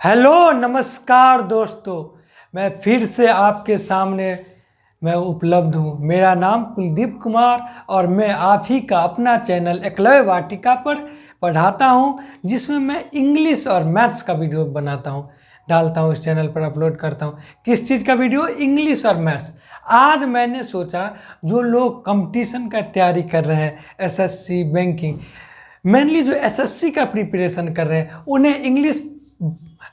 Hello नमस्कार दोस्तों, मैं फिर से आपके सामने मैं उपलब्ध हूँ। मेरा नाम कुलदीप कुमार और मैं आप ही का अपना चैनल एकलव्य वाटिका पर पढ़ाता हूँ, जिसमें मैं इंग्लिश और मैथ्स का वीडियो बनाता हूँ, डालता हूँ, इस चैनल पर अपलोड करता हूँ। किस चीज़ का वीडियो? इंग्लिश और मैथ्स। आज मैंने सोचा जो लोग कंपटीशन का तैयारी कर रहे हैं, एसएससी, बैंकिंग, मेनली जो एसएससी का प्रिपरेशन कर रहे हैं, उन्हें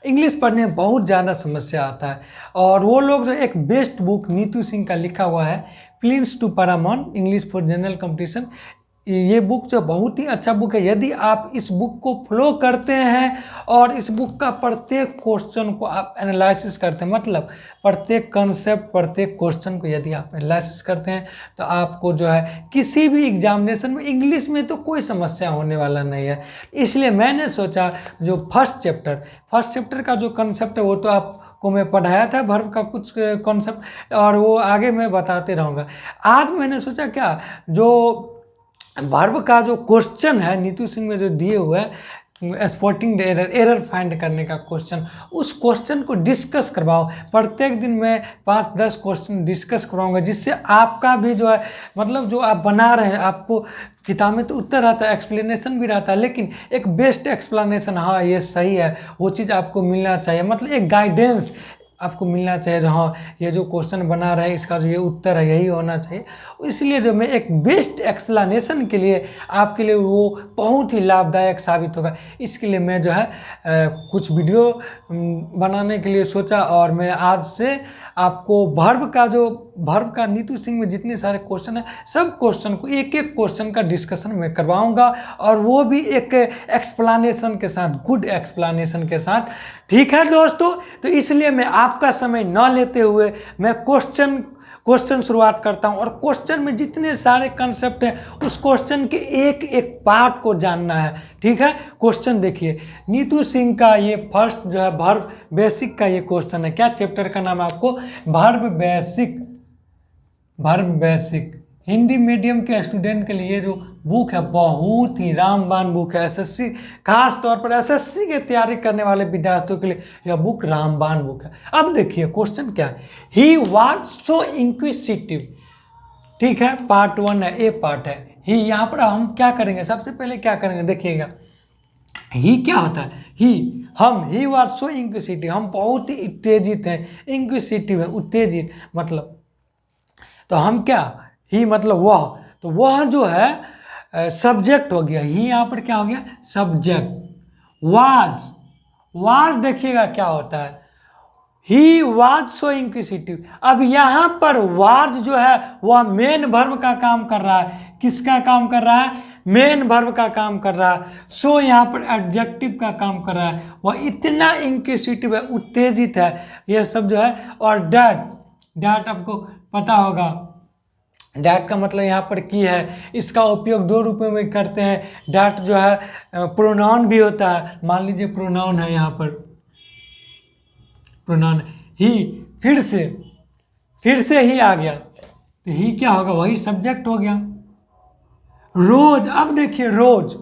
इंग्लिश पढ़ने में बहुत ज़्यादा समस्या आता है। और वो लोग जो एक बेस्ट बुक नीतू सिंह का लिखा हुआ है, please to Paramount English for general competition, ये बुक जो बहुत ही अच्छा बुक है। यदि आप इस बुक को फॉलो करते हैं और इस बुक का प्रत्येक क्वेश्चन को आप एनालिसिस करते हैं, मतलब प्रत्येक कंसेप्ट, प्रत्येक क्वेश्चन को यदि आप एनालिसिस करते हैं, तो आपको जो है किसी भी एग्जामिनेशन में इंग्लिश में तो कोई समस्या होने वाला नहीं है। इसलिए मैंने सोचा जो फर्स्ट चैप्टर का जो कंसेप्ट है वो तो आपको मैं पढ़ाया था, वर्ब का कुछ कॉन्सेप्ट, और वो आगे मैं बताते रहूँगा। आज मैंने सोचा क्या, जो वर्ब का जो क्वेश्चन है नीतू सिंह में जो दिए हुए हैं, स्पॉटिंग एरर फाइंड करने का क्वेश्चन, उस क्वेश्चन को डिस्कस करवाओ। प्रत्येक दिन मैं 5-10 क्वेश्चन डिस्कस करवाऊंगा, जिससे आपका भी जो है, मतलब जो आप बना रहे हैं, आपको किताब में तो उत्तर आता है, एक्सप्लेनेशन भी रहता है, लेकिन एक बेस्ट एक्सप्लेनेशन, हाँ ये सही है, वो चीज़ आपको मिलना चाहिए। मतलब एक गाइडेंस आपको मिलना चाहिए, जो हाँ ये जो क्वेश्चन बना रहे हैं इसका जो ये उत्तर है यही होना चाहिए। इसलिए जो मैं एक बेस्ट एक्सप्लेनेशन के लिए आपके लिए वो बहुत ही लाभदायक साबित होगा, इसके लिए मैं जो है कुछ वीडियो बनाने के लिए सोचा। और मैं आज से आपको वर्ब का नीतू सिंह में जितने सारे क्वेश्चन है, सब क्वेश्चन को एक क्वेश्चन का डिस्कशन मैं करवाऊंगा, और वो भी एक एक्सप्लेनेशन के साथ, गुड एक्सप्लेनेशन के साथ। ठीक है दोस्तों, तो इसलिए मैं आपका समय न लेते हुए मैं क्वेश्चन शुरुआत करता हूं। और क्वेश्चन में जितने सारे कंसेप्ट हैं, उस क्वेश्चन के एक एक पार्ट को जानना है। ठीक है, क्वेश्चन देखिए, नीतू सिंह का ये फर्स्ट जो है वर्ब बेसिक का ये क्वेश्चन है। क्या चैप्टर का नाम है आपको? Verb basic. हिंदी मीडियम के स्टूडेंट के लिए जो बुक है, बहुत ही रामबाण बुक है। एसएससी, खास तौर पर एसएससी की तैयारी करने वाले विद्यार्थियों के लिए यह बुक रामबाण बुक है। अब देखिए क्वेश्चन क्या है, ही वाज सो इंक्विसिटिव। ठीक है, पार्ट 1 है, ए पार्ट है ही। यहाँ पर हम क्या करेंगे, सबसे पहले क्या करेंगे देखिएगा, ही क्या होता है? ही वाज सो इंक्विसिटिव, हम बहुत ही उत्तेजित हैं। इंक्विसिटिव है उत्तेजित, मतलब तो हम क्या, ही मतलब वह, तो वह जो है सब्जेक्ट हो गया। ही यहाँ पर क्या हो गया? सब्जेक्ट। वाज देखिएगा क्या होता है, ही वाज सो इंक्विसिटिव। अब यहाँ पर वाज जो है वह मेन वर्ब का काम कर रहा है। किसका काम कर रहा है? मेन वर्ब का काम कर रहा है। सो यहाँ पर एडजेक्टिव का काम कर रहा है। वह इतना इंक्विसिटिव है, उत्तेजित है, यह सब जो है। और डैट आपको पता होगा, डैट का मतलब यहाँ पर की है। इसका उपयोग 2 रूपों में करते हैं। डैट जो है प्रोनाउन भी होता है। मान लीजिए प्रोनाउन है, यहाँ पर प्रोनाउन ही, फिर से ही आ गया, तो ही क्या होगा? वही सब्जेक्ट हो गया। रोज, अब देखिए रोज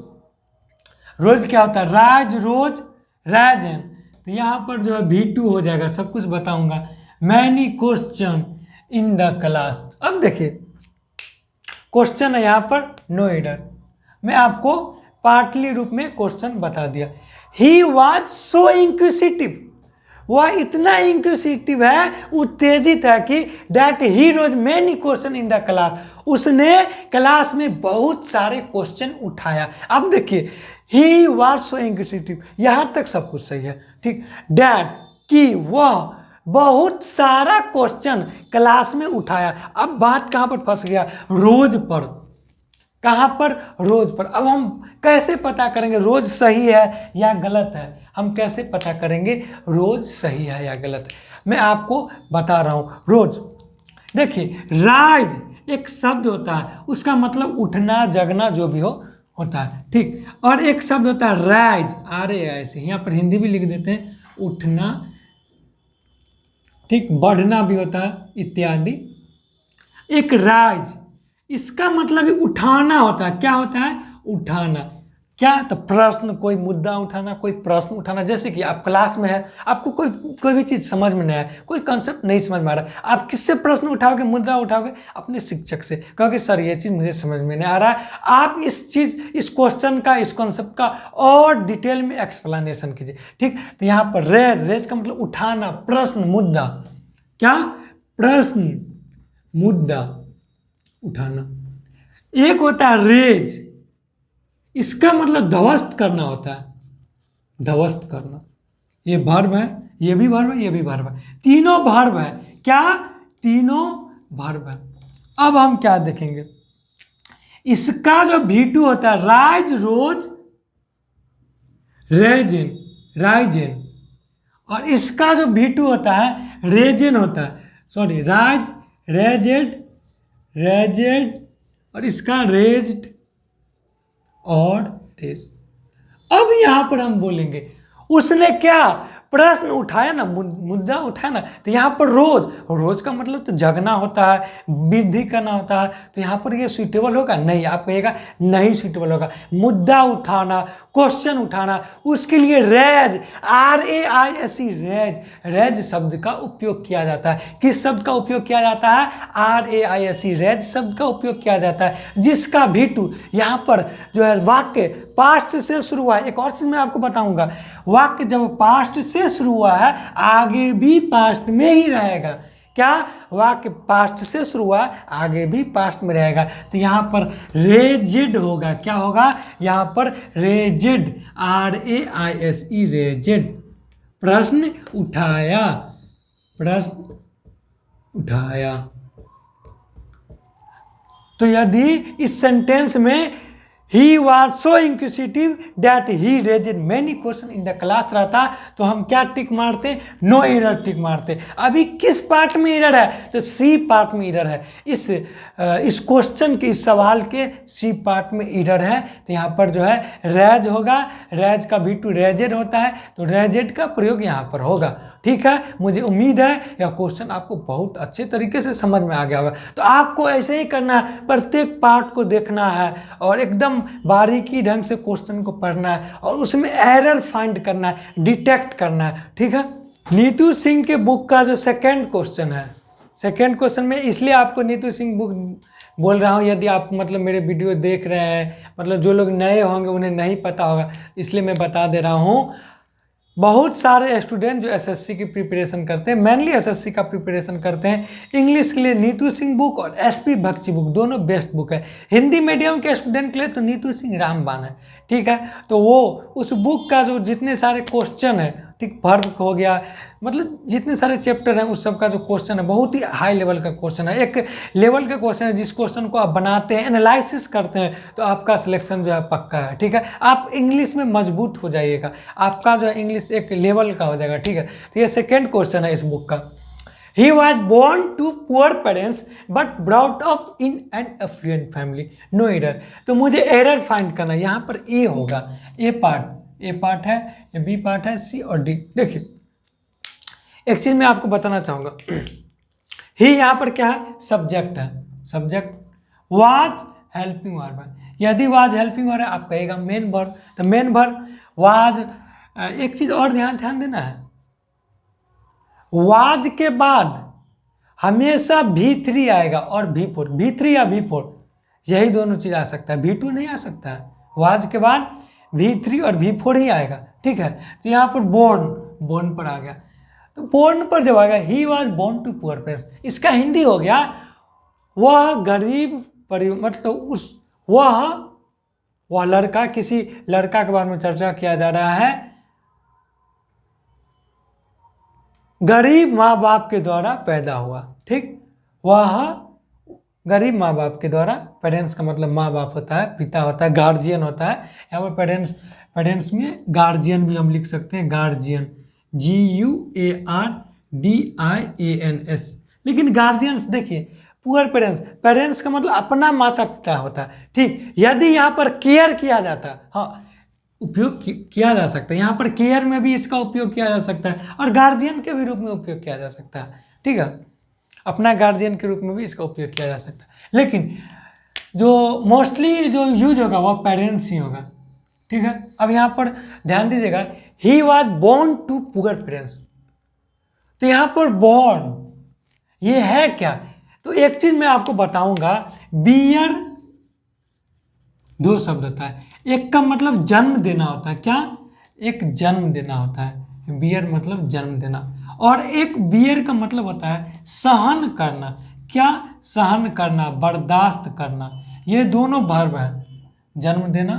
क्या होता है? राजन, तो यहाँ पर जो है V2 हो जाएगा, सब कुछ बताऊंगा। Many question in the class. अब देखिए क्वेश्चन है यहाँ पर, नो एरर। मैं आपको पार्टली रूप में क्वेश्चन बता दिया। ही वाज सो इंक्विसिटिव, वह इतना इंक्विसिटिव है, उत्तेजित है कि that he rose many question in the class, उसने क्लास में बहुत सारे क्वेश्चन उठाया। अब देखिए ही वाज सो इंक्विसिटिव, यहाँ तक सब कुछ सही है। ठीक, दैट कि वह बहुत सारा क्वेश्चन क्लास में उठाया। अब बात कहाँ पर फंस गया? रोज पर। कहाँ पर? रोज पर। अब हम कैसे पता करेंगे रोज सही है या गलत है? हम कैसे पता करेंगे रोज सही है या गलत है? मैं आपको बता रहा हूँ। रोज देखिए, राइज एक शब्द होता है, उसका मतलब उठना, जगना, जो भी हो होता है। ठीक, और एक शब्द होता है राइज, RAIS, यहाँ पर हिंदी भी लिख देते हैं, उठना। ठीक, बढ़ना भी होता है, इत्यादि। एक राइज, इसका मतलब उठाना होता है। क्या होता है? उठाना। क्या, तो प्रश्न, कोई मुद्दा उठाना, कोई प्रश्न उठाना। जैसे कि आप क्लास में है, आपको कोई भी चीज़ समझ में नहीं आया, कोई कंसेप्ट नहीं समझ में आ रहा, आप किससे प्रश्न उठाओगे, मुद्दा उठाओगे? अपने शिक्षक से। कहोगे सर ये चीज़ मुझे समझ में नहीं आ रहा है, आप इस क्वेश्चन का, इस कॉन्सेप्ट का और डिटेल में एक्सप्लेनेशन कीजिए। ठीक, तो यहाँ पर रेज का मतलब उठाना, प्रश्न, मुद्दा। क्या, प्रश्न, मुद्दा उठाना। एक होता है रेज, इसका मतलब ध्वस्त करना होता है, ध्वस्त करना। ये वर्ब है, ये भी वर्ब है, ये भी वर्ब है, तीनों वर्ब है। क्या, तीनों वर्ब है। अब हम क्या देखेंगे, इसका जो V2 होता है, राइज, रोज, रेजिन, राइजिन, और इसका जो V2 होता है रेजिन होता है, सॉरी, राइज, रेजेड, रेजेड, और इसका रेज्ड और रेज। अब यहां पर हम बोलेंगे उसने क्या प्रश्न उठाया ना, मुद्दा उठाया ना, तो यहाँ पर रोज का मतलब तो जगना होता है, वृद्धि करना होता है, तो यहाँ पर ये सूटेबल होगा नहीं, आप कहिएगा नहीं सूटेबल होगा। मुद्दा उठाना, क्वेश्चन उठाना, उसके लिए रेज, RAISE, रेज शब्द का उपयोग किया जाता है। किस शब्द का उपयोग किया जाता है? RAISE, रेज शब्द का उपयोग किया जाता है, जिसका V2 यहाँ पर जो है वाक्य पास्ट से शुरू हुआ है। एक और चीज मैं आपको बताऊंगा, वाक्य जब पास्ट से शुरू हुआ है आगे भी पास्ट में ही रहेगा। क्या, वाक्य पास्ट से शुरू हुआ है आगे भी पास्ट में रहेगा, तो यहाँ पर रेजिड होगा। क्या होगा? यहाँ पर रेजिड, RAISE, रेजिड। प्रश्न उठाया, प्रश्न उठाया। तो यदि इस सेंटेंस में he was so inquisitive that he raised many questions in the class रहता, तो हम क्या टिक मारते? नो एरर टिक मारते। अभी किस पार्ट में एरर है? तो सी पार्ट में एरर है। इस क्वेश्चन के, इस सवाल के सी पार्ट में एरर है, तो यहाँ पर जो है रेज होगा। रेज का V2 रेजेड होता है, तो रेजेड का प्रयोग यहाँ पर होगा। ठीक है, मुझे उम्मीद है यह क्वेश्चन आपको बहुत अच्छे तरीके से समझ में आ गया होगा। तो आपको ऐसे ही करना है, प्रत्येक पार्ट को देखना है और एकदम बारीकी ढंग से क्वेश्चन को पढ़ना है और उसमें एरर फाइंड करना है, डिटेक्ट करना है। ठीक है, नीतू सिंह के बुक का जो सेकेंड क्वेश्चन है, सेकेंड क्वेश्चन में इसलिए आपको नीतू सिंह बुक बोल रहा हूँ, यदि आप मतलब मेरे वीडियो देख रहे हैं, मतलब जो लोग नए होंगे उन्हें नहीं पता होगा, इसलिए मैं बता दे रहा हूँ। बहुत सारे स्टूडेंट जो एसएससी की प्रिपरेशन करते हैं, मेनली एसएससी का प्रिपरेशन करते हैं, इंग्लिश के लिए नीतू सिंह बुक और एसपी बख्शी बुक दोनों बेस्ट बुक है। हिंदी मीडियम के स्टूडेंट के लिए तो नीतू सिंह रामबाण है। ठीक है, तो वो उस बुक का जो जितने सारे क्वेश्चन है, ठीक, वर्ब हो गया, मतलब जितने सारे चैप्टर हैं उस सब का जो क्वेश्चन है बहुत ही हाई लेवल का क्वेश्चन है, एक लेवल का क्वेश्चन है। जिस क्वेश्चन को आप बनाते हैं, एनालिसिस करते हैं, तो आपका सिलेक्शन जो है पक्का है। ठीक है, आप इंग्लिश में मजबूत हो जाइएगा, आपका जो है इंग्लिश एक लेवल का हो जाएगा। ठीक है, तो ये सेकेंड क्वेश्चन है इस बुक का। He was born to poor parents but brought up in an affluent family. No error. तो मुझे एरर फाइंड करना है, यहाँ पर ए होगा, ए पार्ट है, ये बी पार्ट है, सी और डी। देखिए एक चीज मैं आपको बताना चाहूंगा, ही यहाँ पर क्या है? सब्जेक्ट है, सब्जेक्ट। वाज हेल्पिंग वर्ब है, यदि वाज हेल्पिंग वर्ब है आप कहेगा मेन वर्ब, तो मेन वर्ब वाज। एक चीज और ध्यान देना है, वाज के बाद हमेशा V3 आएगा और V4, V3 या V4, यही दोनों चीज आ सकता है, V2 नहीं आ सकता है। वाज के बाद V3 और V4 ही आएगा। ठीक है, तो यहाँ पर बोर्न पर आ गया, तो बोर्न पर जब आएगा he was born to poor parents, इसका हिंदी हो गया वह गरीब मतलब वह लड़का, किसी लड़का के बारे में चर्चा किया जा रहा है, गरीब माँ बाप के द्वारा पैदा हुआ। ठीक, वह गरीब माँ बाप के द्वारा, पेरेंट्स का मतलब माँ बाप होता है, पिता होता है, गार्जियन होता है। यहाँ पर पेरेंट्स में गार्जियन भी हम लिख सकते हैं, गार्जियन, GUARDIANS। लेकिन गार्जियंस देखिए, पुअर पेरेंट्स का मतलब अपना माता पिता होता है। ठीक, यदि यहाँ पर केयर किया जाता, हाँ उपयोग किया जा सकता है, यहाँ पर केयर में भी इसका उपयोग किया जा सकता है और गार्जियन के भी रूप में उपयोग किया जा सकता है। ठीक है, अपना गार्जियन के रूप में भी इसका उपयोग किया जा सकता है, लेकिन जो मोस्टली जो यूज होगा वह पेरेंट्स ही होगा। ठीक है। अब यहाँ पर ध्यान दीजिएगा, he was born to poor parents. तो यहाँ पर बोर्न ये है क्या? तो एक चीज मैं आपको बताऊंगा, बियर दो शब्द होता है, एक का मतलब जन्म देना होता है, क्या? एक जन्म देना होता है, बियर मतलब जन्म देना, और एक बियर का मतलब होता है सहन करना, क्या? सहन करना, बर्दाश्त करना। ये दोनों वर्ब है, जन्म देना,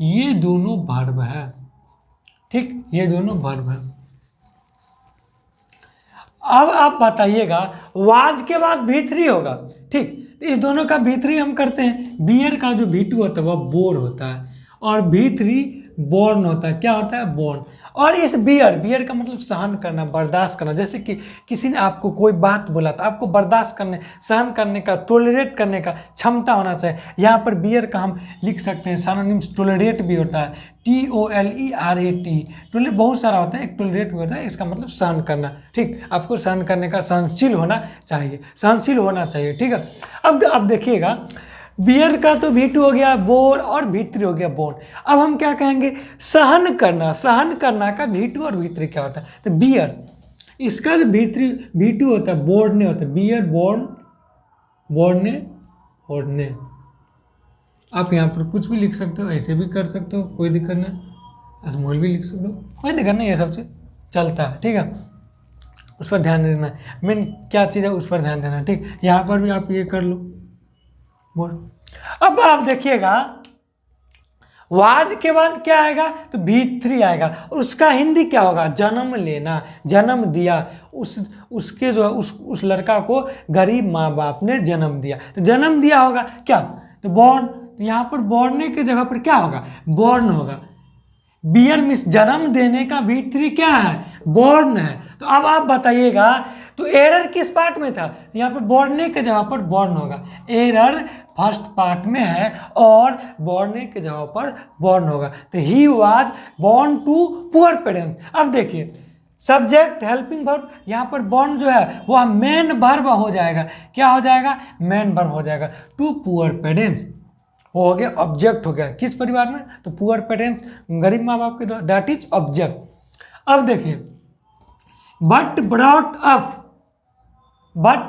ये दोनों वर्ब है, ठीक, ये दोनों वर्ब है। अब आप बताइएगा, वाज के बाद भी3 होगा, ठीक, तो इस दोनों का भी3 हम करते हैं। बियर का जो भी2 होता है वह बोर होता है, और भी3 बोर्न होता है, क्या होता है? बोर्न। और इस बियर का मतलब सहन करना, बर्दाश्त करना। जैसे कि किसी ने आपको कोई बात बोला था, आपको बर्दाश्त करने, सहन करने का, टोलरेट करने का क्षमता होना चाहिए। यहाँ पर बियर का हम लिख सकते हैं सिनोनिम्स, टोलरेट भी होता है, TOLERAT, टोलरेट बहुत सारा होता है, एक टोलरेट भी होता है, इसका मतलब सहन करना, ठीक। आपको सहन करने का, सहनशील होना चाहिए, सहनशील होना चाहिए, ठीक है। अब देखिएगा, बियर का तो भी2 हो गया बोर, और भी3 हो गया बोर्न। अब हम क्या कहेंगे? सहन करना, सहन करना का भी2 और भी3 क्या होता है? तो बियर, इसका जो भी2 होता है बोर्ने होता है, बियर बोर्न, बोर्ने, बोर्ने। आप यहाँ पर कुछ भी लिख सकते हो, ऐसे भी कर सकते हो, कोई दिक्कत नहीं, स्मॉल भी लिख सकते हो, कोई दिक्कत नहीं, ये सब चीज़ चलता है, ठीक है। उस पर ध्यान देना, मेन क्या चीज़ है उस पर ध्यान देना, ठीक। यहाँ पर भी आप ये कर लो, बोल। अब आप देखिएगा, वाज के बाद क्या आएगा? तो भी3 आएगा, और उसका हिंदी क्या होगा? जन्म लेना, जन्म दिया, उसके जो है उस लड़का को गरीब माँ बाप ने जन्म दिया, तो जन्म दिया होगा क्या? तो बॉर्न। तो यहाँ पर बॉर्ने की जगह पर क्या होगा? बॉर्न होगा। बियर मीन्स जन्म देने का, भी3 क्या है? बॉर्न है। तो अब आप बताइएगा, तो एरर किस पार्ट में था? यहाँ पर बॉर्ने के जगह पर बॉर्न होगा, एरर फर्स्ट पार्ट में है, और बॉर्ने के जगह पर बॉर्न होगा। तो he was born to poor parents. अब देखिए, सब्जेक्ट, हेल्पिंग वर्ब, यहाँ पर बॉर्न जो है वह मेन वर्ब हो जाएगा, क्या हो जाएगा? मेन वर्ब हो जाएगा। टू पुअर पेरेंट्स वो हो गया, ऑब्जेक्ट हो गया, किस परिवार में? तो पुअर पेरेंट्स, गरीब माँ बाप के द्वारा, दैट इज ऑब्जेक्ट। अब देखिए, but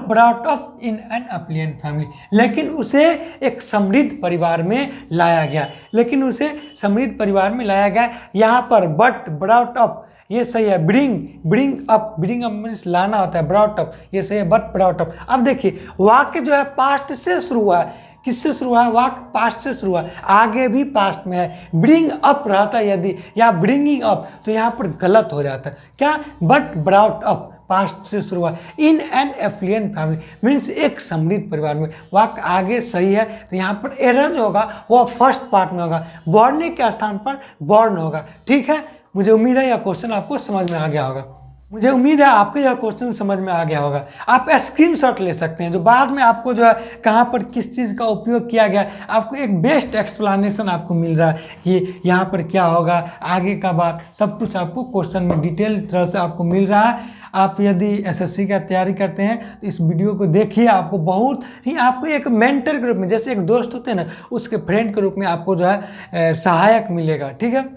brought up in an affluent family, लेकिन उसे एक समृद्ध परिवार में लाया गया, लेकिन उसे समृद्ध परिवार में लाया गया। यहाँ पर बट ब्रॉट अप, ये सही है, ब्रिंग अप मीन्स लाना होता है, ब्रॉट अप ये सही है, बट ब्रॉट अप। अब देखिए, वाक्य जो है पास्ट से शुरू हुआ है, किससे शुरू हुआ है? वाक्य पास्ट से शुरू हुआ है, आगे भी पास्ट में है। ब्रिंग अप रहता है यदि, या ब्रिंगिंग अप, तो यहाँ पर गलत हो जाता है, क्या? बट ब्रॉट अप पास्ट से शुरू हुआ, in an effluent family means एक समृद्ध परिवार में, वाक्य आगे सही है। तो यहाँ पर एरर जो होगा वो फर्स्ट पार्ट में होगा, बॉर्न के स्थान पर बॉर्न होगा, ठीक है। मुझे उम्मीद है यह क्वेश्चन आपको समझ में आ गया होगा, मुझे उम्मीद है आपको यह क्वेश्चन समझ में आ गया होगा। आप स्क्रीनशॉट ले सकते हैं, जो बाद में आपको जो है कहाँ पर किस चीज़ का उपयोग किया गया, आपको एक बेस्ट एक्सप्लेनेशन आपको मिल रहा है कि यहाँ पर क्या होगा, आगे का बात सब कुछ आपको क्वेश्चन में डिटेल तरह से आपको मिल रहा है। आप यदि एसएससी का तैयारी करते हैं तो इस वीडियो को देखिए, आपको बहुत ही, आपको एक मेंटर के रूप में, जैसे एक दोस्त होते हैं ना, उसके फ्रेंड के रूप में आपको जो है सहायक मिलेगा, ठीक है।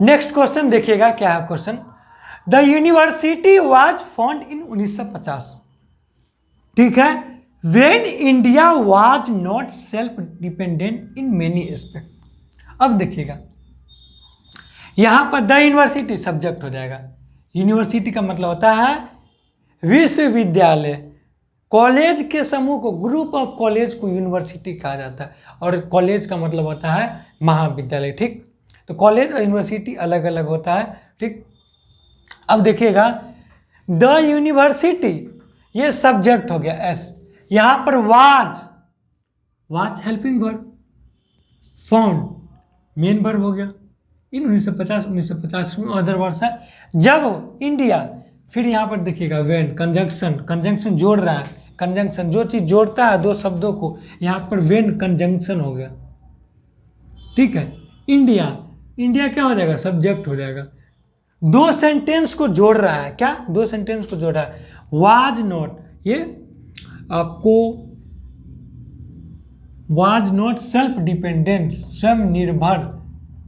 नेक्स्ट क्वेश्चन देखिएगा, क्या है question? The university was found in 1950, ठीक है, when India was not self dependent in many aspect. अब देखिएगा, यहां पर द यूनिवर्सिटी सब्जेक्ट हो जाएगा, यूनिवर्सिटी का मतलब होता है विश्वविद्यालय, कॉलेज के समूह को, ग्रुप ऑफ कॉलेज को यूनिवर्सिटी कहा जाता है, और कॉलेज का मतलब होता है महाविद्यालय, ठीक। तो कॉलेज और यूनिवर्सिटी अलग अलग होता है, ठीक। अब देखिएगा, द यूनिवर्सिटी ये सब्जेक्ट हो गया एस, यहां पर was helping verb, found main verb हो गया। इन 1950 में अदर वर्ड्स है, जब इंडिया, फिर यहां पर देखिएगा वेन, कंजंक्शन जोड़ रहा है, कंजंक्शन जो चीज जोड़ता है दो शब्दों को, यहां पर वेन कंजंक्शन हो गया, ठीक है। इंडिया क्या हो जाएगा? सब्जेक्ट हो जाएगा। दो सेंटेंस को जोड़ रहा है, क्या? दो सेंटेंस को जोड़ रहा है, वाज नॉट, ये आपको वाज नॉट सेल्फ डिपेंडेंट, स्वयं निर्भर,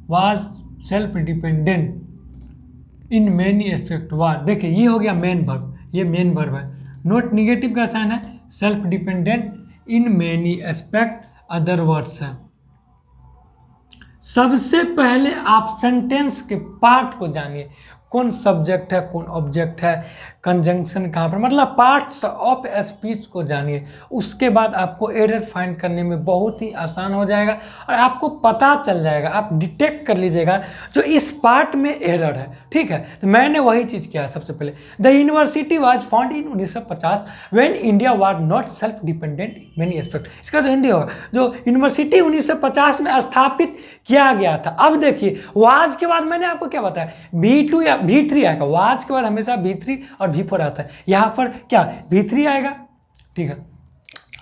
was self dependent in many aspect was, देखिए ये हो गया मेन वर्ब, ये मेन वर्ब है, नोट निगेटिव का साइन है, self dependent in many aspect other words है। सबसे पहले आप सेंटेंस के पार्ट को जानिए, कौन सब्जेक्ट है कौन ऑब्जेक्ट है, कंजंक्शन कहाँ पर, मतलब पार्ट्स ऑफ स्पीच को जानिए। उसके बाद आपको एरर फाइंड करने में बहुत ही आसान हो जाएगा और आपको पता चल जाएगा, आप डिटेक्ट कर लीजिएगा जो इस पार्ट में एरर है। ठीक है, तो मैंने वही चीज़ किया सबसे पहले। The university was found in 1950 when India was not self dependent in many aspect. इसका जो हिंदी होगा, जो यूनिवर्सिटी 1950 में स्थापित किया गया था। अब देखिए वाज के बाद मैंने आपको क्या बताया, V2 या V3 आएगा, वाज के बाद हमेशा V3 और V4 आता है, यहाँ पर क्या V3 आएगा। ठीक है,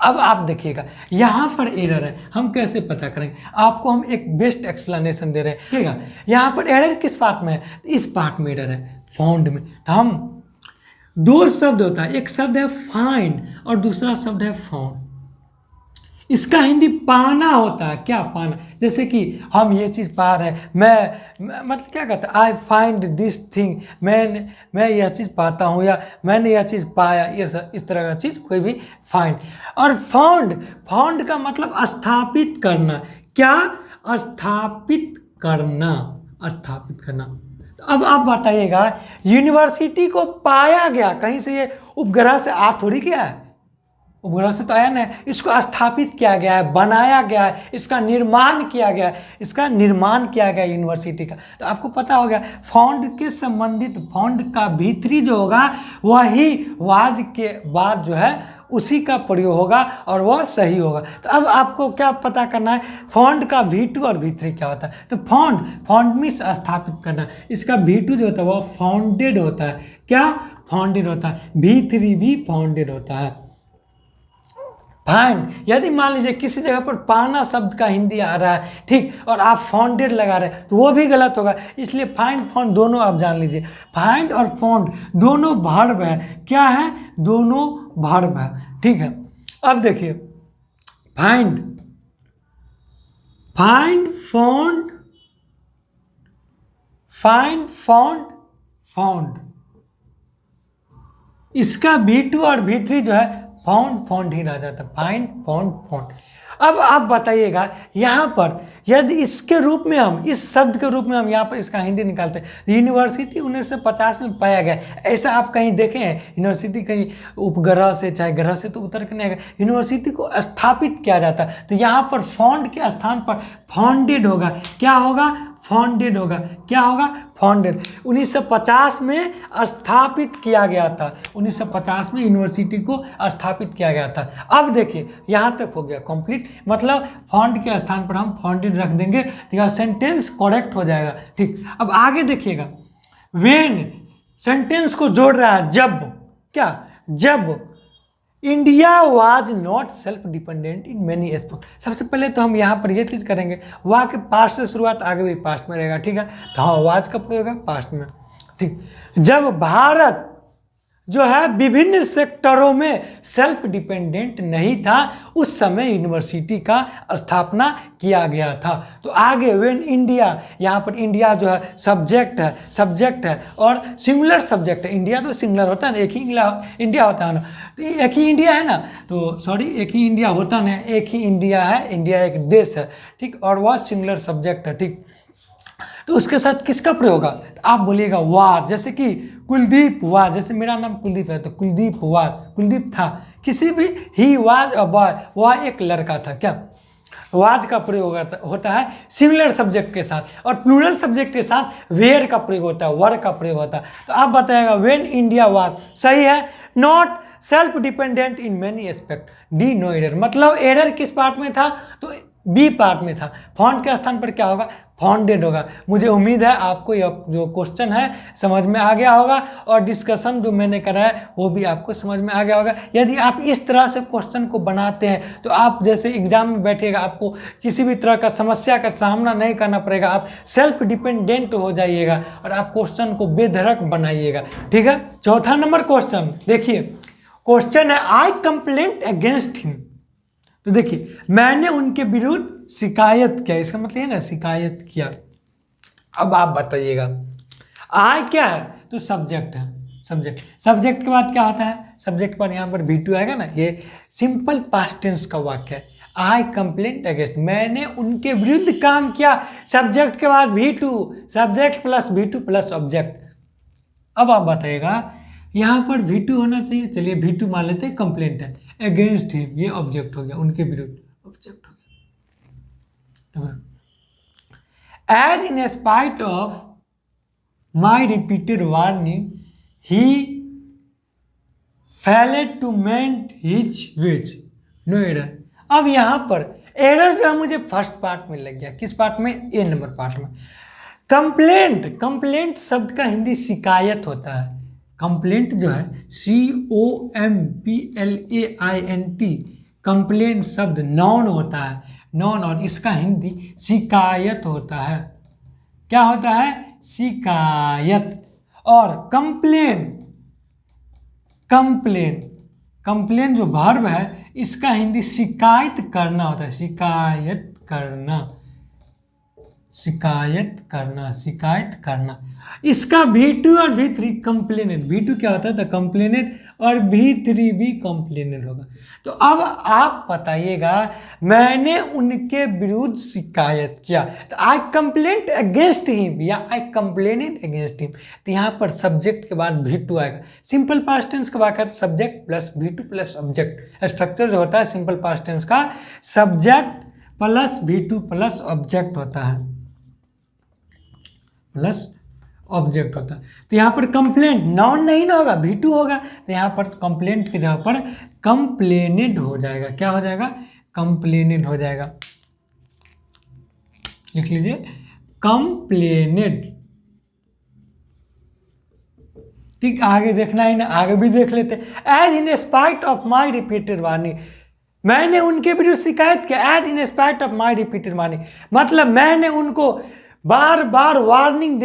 अब आप देखिएगा यहाँ पर एरर है, हम कैसे पता करेंगे, आपको हम एक बेस्ट एक्सप्लेनेशन दे रहे हैं। ठीक है, यहाँ पर एरर किस पार्ट में है, इस पार्ट में एरर है, फाउंड में। तो हम दो शब्द होता है, एक शब्द है फाइंड और दूसरा शब्द है फाउंड। इसका हिंदी पाना होता है, क्या पाना, जैसे कि हम ये चीज़ पा रहे हैं, मैं मतलब क्या कहता है, आई फाइंड दिस थिंग, मैं यह चीज़ पाता हूँ या मैंने यह चीज़ पाया, ये इस तरह का चीज़ कोई भी फाइंड। और फाउंड का मतलब स्थापित करना, क्या स्थापित करना। तो अब आप बताइएगा यूनिवर्सिटी को पाया गया कहीं से, ये उपग्रह से आ थोड़ी गया है, उपग्रह से तो आया ना, इसको स्थापित किया गया है, बनाया गया है, इसका निर्माण किया गया है यूनिवर्सिटी का। तो आपको पता हो गया फाउंड के संबंधित, फाउंड का भीतरी जो होगा वही वाज के बाद जो है उसी का प्रयोग होगा और वह सही होगा। तो अब आपको क्या पता करना है, फाउंड का V2 और V3 क्या होता है। तो फाउंड मीन्स स्थापित करना, इसका V2 जो होता है वह फाउंडेड होता है, क्या फाउंडेड होता है, V3 भी फाउंडेड होता है। फाइंड, यदि मान लीजिए किसी जगह पर पाना शब्द का हिंदी आ रहा है, ठीक, और आप फाउंडेड लगा रहे हैं तो वो भी गलत होगा। इसलिए फाइंड फाउंड दोनों आप जान लीजिए, फाइंड और फाउंड दोनों वर्ब है, क्या है, दोनों वर्ब है। ठीक है, अब देखिए फाइंड फाउंड, इसका V2 और V3 जो है फाउंड ही रह जाता है, फाइंड फाउंड। अब आप बताइएगा यहाँ पर यदि इसके रूप में हम, इस शब्द के रूप में हम यहाँ पर इसका हिंदी निकालते हैं, यूनिवर्सिटी 1950 में पाया गया, ऐसा आप कहीं देखें हैं यूनिवर्सिटी कहीं उपग्रह से चाहे ग्रह से तो उतर के नहीं आएगा, यूनिवर्सिटी को स्थापित किया जाता है। तो यहाँ पर फाउंड के स्थान पर फाउंडेड होगा, क्या होगा, फाउंडेड होगा, क्या होगा, फाउंडेड। 1950 में स्थापित किया गया था, 1950 में यूनिवर्सिटी को स्थापित किया गया था। अब देखिए यहाँ तक हो गया कंप्लीट, मतलब फाउंड के स्थान पर हम फाउंडेड रख देंगे तो यह सेंटेंस करेक्ट हो जाएगा। ठीक, अब आगे देखिएगा, व्हेन सेंटेंस को जोड़ रहा है जब, क्या, जब India was not self dependent in many aspect. सबसे पहले तो हम यहाँ पर ये चीज़ करेंगे, वाह के पास्ट से शुरुआत, आगे भी पास्ट में रहेगा। ठीक है, तो हाँ वाज का प्रयोग है पास्ट में। ठीक, जब भारत जो है विभिन्न सेक्टरों में सेल्फ डिपेंडेंट नहीं था, उस समय यूनिवर्सिटी का स्थापना किया गया था। तो आगे व्हेन इंडिया, यहाँ पर इंडिया जो है सब्जेक्ट है और सिंगुलर सब्जेक्ट है। इंडिया तो सिंगुलर होता है ना, एक ही इंडिया होता है ना, तो एक ही इंडिया है ना, तो सॉरी एक ही इंडिया होता ना, एक ही इंडिया है, इंडिया एक देश है। ठीक, और वह सिंगुलर सब्जेक्ट है। ठीक, तो उसके साथ किसका प्रयोग होगा, तो आप बोलिएगा वाज, जैसे कि कुलदीप वाज, जैसे मेरा नाम कुलदीप है तो कुलदीप वाज, कुलदीप था, किसी भी ही वाज अ बॉय, वह एक लड़का था, क्या, वाज का प्रयोग होता है सिंगुलर सब्जेक्ट के साथ, और प्लूरल सब्जेक्ट के साथ वेयर का प्रयोग होता है, वर का प्रयोग होता है। तो आप बताएगा व्हेन इंडिया वाज, सही है, not self dependent in many aspect, D no error, मतलब एरर किस पार्ट में था, तो बी पार्ट में था। फाउंड के स्थान पर क्या होगा, फाउंडेड होगा। मुझे उम्मीद है आपको यह जो क्वेश्चन है समझ में आ गया होगा और डिस्कशन जो मैंने करा है वो भी आपको समझ में आ गया होगा। यदि आप इस तरह से क्वेश्चन को बनाते हैं तो आप जैसे एग्जाम में बैठिएगा, आपको किसी भी तरह का समस्या का सामना नहीं करना पड़ेगा, आप सेल्फ डिपेंडेंट हो जाइएगा और आप क्वेश्चन को बेधड़क बनाइएगा। ठीक है, चौथा नंबर क्वेश्चन देखिए, क्वेश्चन है आई कंप्लेंट अगेंस्ट हिम। तो देखिए मैंने उनके विरुद्ध शिकायत किया, इसका मतलब है ना शिकायत किया। अब आप बताइएगा आई क्या है, तो सब्जेक्ट है, सब्जेक्ट के बाद क्या होता है, सब्जेक्ट पर यहाँ पर V2 आएगा ना, ये सिंपल पास्ट टेंस का वाक्य है। आई कंप्लेंट अगेंस्ट, मैंने उनके विरुद्ध काम किया, सब्जेक्ट के बाद V2, subject plus V2 plus object. अब आप बताइएगा यहाँ पर V2 होना चाहिए, चलिए V2 मान लेते हैं, कंप्लेंट है, अगेंस्ट हिम ये ऑब्जेक्ट हो गया, उनके विरुद्ध ऑब्जेक्ट हो गया। As in spite of my repeated warning he failed to mend his ways no error. अब यहाँ पर एरर जो है मुझे फर्स्ट पार्ट में लग गया, किस पार्ट में, ए नंबर पार्ट में। कंप्लेंट शब्द का हिंदी शिकायत होता है, कंप्लेंट जो है COMPLAINT, कंप्लेंट शब्द नॉन होता है, नॉन, और इसका हिंदी शिकायत होता है, क्या होता है, शिकायत। और कंप्लेन जो वर्ब है इसका हिंदी शिकायत करना होता है, शिकायत करना। इसका V2 और V3 कंप्लेनेट, V2 क्या होता है, द कंप्लेनेट, और V3 भी कंप्लेनेट होगा। तो अब आप बताइएगा मैंने उनके विरुद्ध शिकायत किया, तो आई कंप्लेंट अगेंस्ट हिम या आई कंप्लेनेट अगेंस्ट हिम, तो यहाँ पर सब्जेक्ट के बाद V2 आएगा। सिंपल पास्ट टेंस का वाक्य subject plus V2 plus object, structure जो होता है सिंपल पास्ट टेंस का subject plus V2 plus object होता है, प्लस ऑब्जेक्ट होता है। तो यहाँ पर कंप्लेंट नाउन नहीं ना होगा, V2 होगा, तो यहाँ पर कंप्लेंट की जगह पर कंप्लेनेड हो जाएगा, क्या हो जाएगा, कंप्लेनेड हो जाएगा, लिख लीजिए कंप्लेनेड। ठीक, आगे देखना ही ना, आगे भी देख लेते। As in spite of my repeated warning, मैंने उनके विरुद्ध शिकायत किया, as in spite of my repeated warning, मतलब मैंने उनको बार बार वार्निंग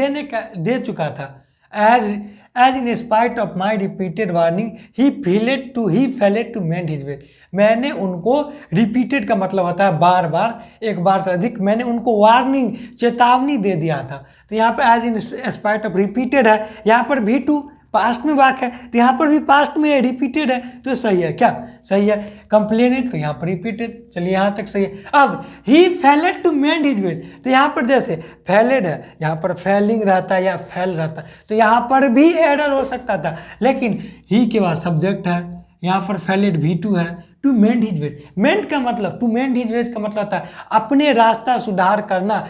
दे चुका था। As in spite of my repeated warning he failed to mend his way, मैंने उनको, रिपीटेड का मतलब होता है बार बार, एक बार से अधिक, मैंने उनको वार्निंग चेतावनी दे दिया था। तो यहाँ पे as in spite of repeated है, यहाँ पर V2 पास्ट में वाक्य है, तो यहाँ पर भी पास्ट में रिपीटेड है, तो सही है, क्या सही है, कंप्लेनेट, तो यहाँ पर रिपीटेड, चलिए यहाँ तक सही है। अब ही failed to mend his veg, तो यहाँ पर जैसे फेलेड है, यहाँ पर फेलिंग रहता है या फेल रहता है, तो यहाँ पर भी एरर हो सकता था, लेकिन ही के बाद सब्जेक्ट है, यहाँ पर फेलेड V2 है, टू मेंट हिज वेज, मेंट का मतलब, टू मेंट हिज वेज का मतलब होता है अपने रास्ता सुधार करना।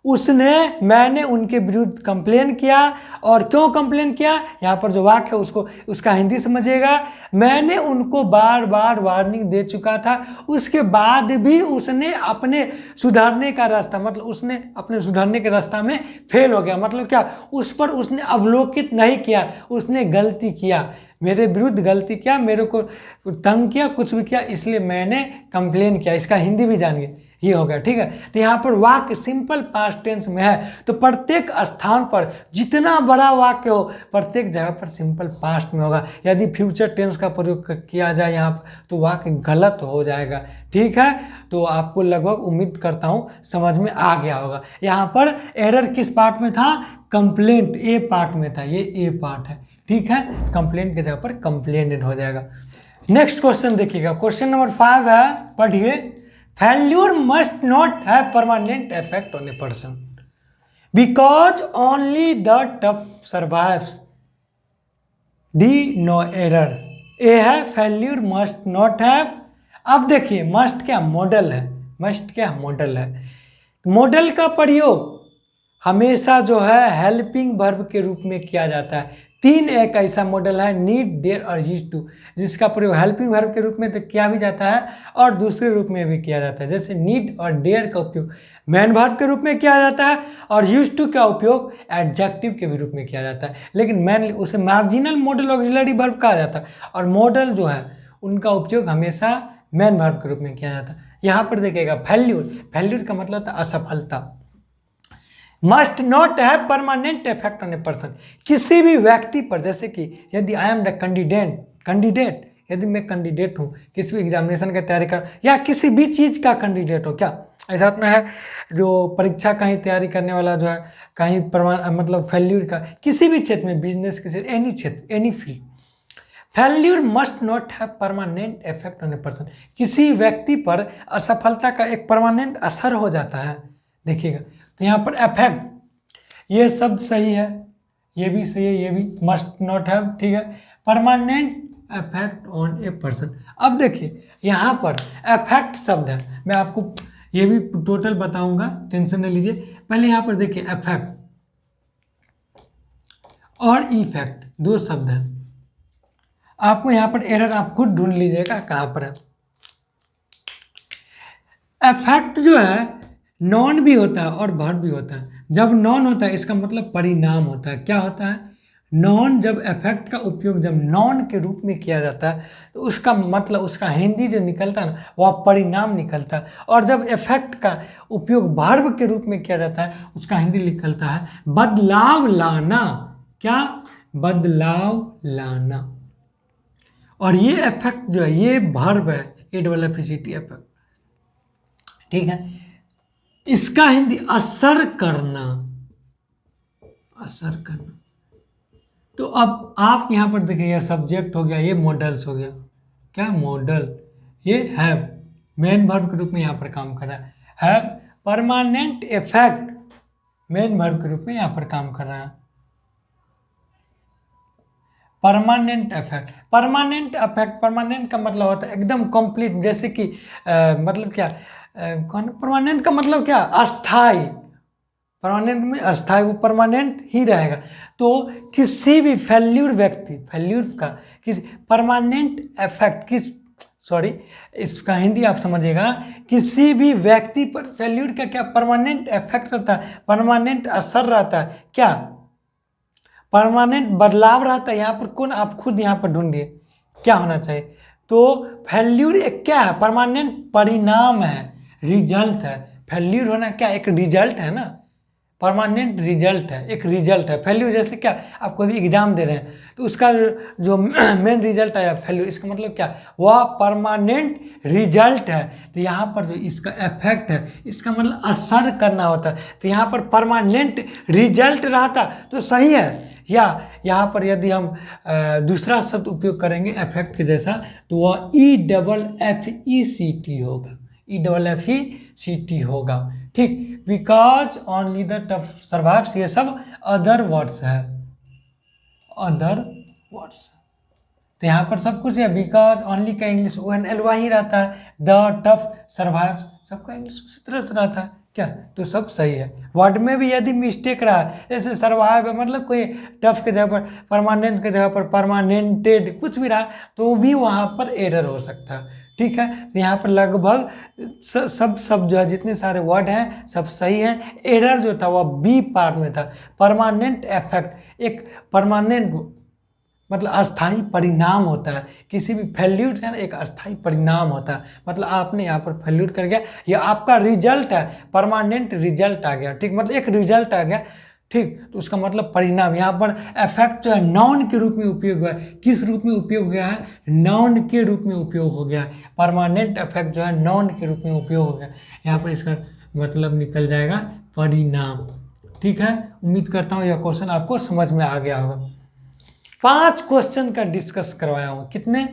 मैंने उनके विरुद्ध कंप्लेन किया, और क्यों कंप्लेन किया, यहाँ पर जो वाक्य है उसको, उसका हिंदी समझिएगा, मैंने उनको बार बार वार्निंग दे चुका था, उसके बाद भी उसने अपने सुधारने का रास्ता, मतलब उसने अपने सुधारने के रास्ता में फेल हो गया, मतलब क्या, उस पर उसने अवलोकित नहीं किया, उसने गलती किया, मेरे विरुद्ध गलती किया, मेरे को तंग किया, कुछ भी किया, इसलिए मैंने कंप्लेन किया। इसका हिंदी भी जानिए, ये हो गया, ठीक है। तो यहाँ पर वाक्य सिंपल पास्ट टेंस में है, तो प्रत्येक स्थान पर जितना बड़ा वाक्य हो प्रत्येक जगह पर सिंपल पास्ट में होगा। यदि फ्यूचर टेंस का प्रयोग किया जाए यहाँ पर तो वाक्य गलत हो जाएगा, ठीक है। तो आपको लगभग उम्मीद करता हूँ समझ में आ गया होगा। यहाँ पर एरर किस पार्ट में था, कंप्लेंट ए पार्ट में था, ये ए पार्ट है, ठीक है। कंप्लेंट की जगह पर कंप्लेंटेड हो जाएगा। नेक्स्ट क्वेश्चन देखिएगा, क्वेश्चन नंबर 5 है, पढ़िए। Failure must not have permanent effect on a person because only the tough survives. D, no error. A है failure must not have। अब देखिए must क्या मॉडल है, must क्या मॉडल है, मॉडल का प्रयोग हमेशा जो है हेल्पिंग वर्ब के रूप में किया जाता है। 3 एक ऐसा मॉडल है, नीड, डेयर और यूज्ड टू, जिसका प्रयोग हेल्पिंग वर्ब के रूप में तो किया भी जाता है और दूसरे रूप में भी किया जाता है। जैसे नीड और डेयर का उपयोग मेन वर्ब के रूप में किया जाता है और यूज्ड टू का उपयोग एडजेक्टिव के भी रूप में किया जाता है, लेकिन मेनली उसे मार्जिनल मॉडल ऑक्सिलरी वर्ब कहा जाता है और मॉडल जो है उनका उपयोग हमेशा मेन वर्ब के रूप में किया जाता है। यहाँ पर देखिएगा फेल्यूर का मतलब था असफलता। Must not have permanent effect on a person, किसी भी व्यक्ति पर, जैसे कि यदि आई एम द कैंडिडेट यदि मैं कैंडिडेट हूँ, किसी भी एग्जामिनेशन का तैयारी कर या किसी भी चीज़ का कैंडिडेट हो, क्या ऐसा में है जो परीक्षा का ही तैयारी करने वाला जो है, कहीं मतलब फेल्यूर का, किसी भी क्षेत्र में, बिजनेस किसी एनी क्षेत्र, any field, failure must not have permanent effect on a person. किसी व्यक्ति पर असफलता का एक परमानेंट असर हो जाता है। देखिएगा तो यहाँ पर इफेक्ट, ये शब्द सही है, ये भी सही है, ये भी मस्ट नॉट हैव, ठीक है, permanent effect on a person. अब देखिए यहाँ पर इफेक्ट शब्द है, मैं आपको ये भी टोटल बताऊंगा, टेंशन नहीं लीजिए। पहले यहाँ पर देखिए इफेक्ट और इफेक्ट दो शब्द हैं। आपको यहाँ पर एरर आप खुद ढूंढ लीजिएगा कहाँ पर है। इफेक्ट जो है नॉन भी होता है और वर्ब भी होता है। जब नॉन होता है इसका मतलब परिणाम होता है। क्या होता है? नॉन, जब इफेक्ट का उपयोग जब नॉन के रूप में किया जाता है तो उसका मतलब, उसका हिंदी जो निकलता है ना, वह परिणाम निकलता है। और जब इफेक्ट का उपयोग वर्ब के रूप में किया जाता है उसका हिंदी निकलता है बदलाव लाना। क्या? बदलाव लाना। और ये इफेक्ट जो है ये वर्ब है, एडवलफिसिटी इफेक्ट, ठीक है। इसका हिंदी असर करना, असर करना। तो अब आप यहाँ पर देखिए, यह सब्जेक्ट हो गया, ये मॉडल्स हो गया। क्या? मॉडल। ये हैव मेन वर्ब के रूप में यहाँ पर काम कर रहा है। Have permanent effect main verb के रूप में यहाँ पर काम कर रहा है। Permanent effect, permanent effect, permanent का मतलब होता है एकदम कंप्लीट, जैसे कि मतलब क्या, परमानेंट का मतलब क्या? अस्थाई। परमानेंट में अस्थाई, वो परमानेंट ही रहेगा। तो किसी भी फेल्यूर व्यक्ति, फेल्यूर का किसी परमानेंट इफेक्ट, सॉरी इसका हिंदी आप समझिएगा, किसी भी व्यक्ति पर फेल्यूर का क्या परमानेंट इफेक्ट रहता है, परमानेंट असर रहता है। क्या? परमानेंट बदलाव रहता है। यहाँ पर कौन, आप खुद यहाँ पर ढूंढिए क्या होना चाहिए। तो फेल्यूर एक क्या है? परमानेंट परिणाम है, रिजल्ट है। फेल्यूर होना क्या? एक रिजल्ट है ना, परमानेंट रिजल्ट है, एक रिजल्ट है। फेल्यूर जैसे क्या, आप कोई भी एग्जाम दे रहे हैं तो उसका जो मेन रिजल्ट आया फेल्यूर, इसका मतलब क्या? वह परमानेंट रिजल्ट है। तो यहाँ पर जो इसका इफेक्ट है, इसका मतलब असर करना होता है। तो यहाँ पर परमानेंट रिजल्ट रहता तो सही है। या यहाँ पर यदि हम दूसरा शब्द उपयोग करेंगे इफेक्ट के जैसा, तो वह EFFECT होगा, EFFECT होगा, ठीक। Because only the tough survives, ये सब अदर वर्ड्स है, अदर वर्ड्स। तो यहाँ पर सब कुछ है। बिकॉज ओनली का इंग्लिश ONLY ही रहता है। द टफ सर्वाइव्स सबका इंग्लिश उसी तरह से रहता है। क्या? तो सब सही है। वर्ड में भी यदि मिस्टेक रहा, जैसे सर्वाइव है मतलब कोई टफ के जगह पर, परमानेंट के जगह पर परमानेंटेड कुछ भी रहा, तो भी वहाँ पर एरर हो सकता है, ठीक है। तो यहाँ पर लगभग सब जो है, जितने सारे वर्ड हैं सब सही हैं। एरर जो था वह बी पार्ट में था। परमानेंट इफेक्ट एक परमानेंट मतलब अस्थाई परिणाम होता है। किसी भी फेल्यूर है ना, एक अस्थाई परिणाम होता है। मतलब आपने यहाँ पर फेल्यूर कर गया, यह आपका रिजल्ट है, परमानेंट रिजल्ट आ गया, ठीक। मतलब एक रिजल्ट आ गया, ठीक। तो उसका मतलब परिणाम। यहाँ पर इफेक्ट जो है नाउन के रूप में उपयोग हुआ है। किस रूप में उपयोग गया है? नाउन के रूप में उपयोग हो गया है। परमानेंट इफेक्ट जो है नाउन के रूप में उपयोग हो गया। यहाँ पर इसका मतलब निकल जाएगा परिणाम, ठीक है। उम्मीद करता हूँ यह क्वेश्चन आपको समझ में आ गया होगा। 5 क्वेश्चन का डिस्कस करवाया हूँ। कितने?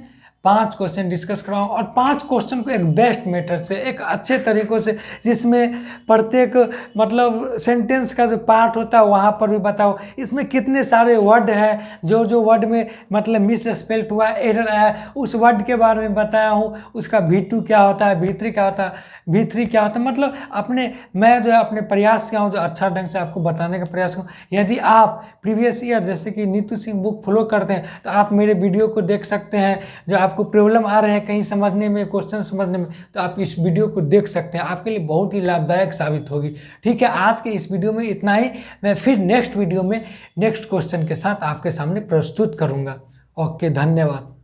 5 क्वेश्चन डिस्कस करवाऊँ, और 5 क्वेश्चन को एक बेस्ट मेथड से, एक अच्छे तरीक़ों से, जिसमें प्रत्येक मतलब सेंटेंस का जो पार्ट होता है वहाँ पर भी बताओ। इसमें कितने सारे वर्ड हैं, जो जो वर्ड में मतलब मिस स्पेल्ट हुआ, एरर आया, उस वर्ड के बारे में बताया हूँ। उसका V2 क्या होता है, V3 क्या होता है, V3 क्या होता है। मतलब मैं जो है अपने प्रयास किया हूँ, जो अच्छा ढंग से आपको बताने का प्रयास करूँ। यदि आप प्रीवियस ईयर जैसे कि नीतू सिंह बुक फॉलो करते हैं तो आप मेरे वीडियो को देख सकते हैं। जो आपको प्रॉब्लम आ रहे हैं कहीं समझने में, क्वेश्चन समझने में, तो आप इस वीडियो को देख सकते हैं। आपके लिए बहुत ही लाभदायक साबित होगी, ठीक है। आज के इस वीडियो में इतना ही। मैं फिर नेक्स्ट वीडियो में नेक्स्ट क्वेश्चन के साथ आपके सामने प्रस्तुत करूँगा। ओके, धन्यवाद।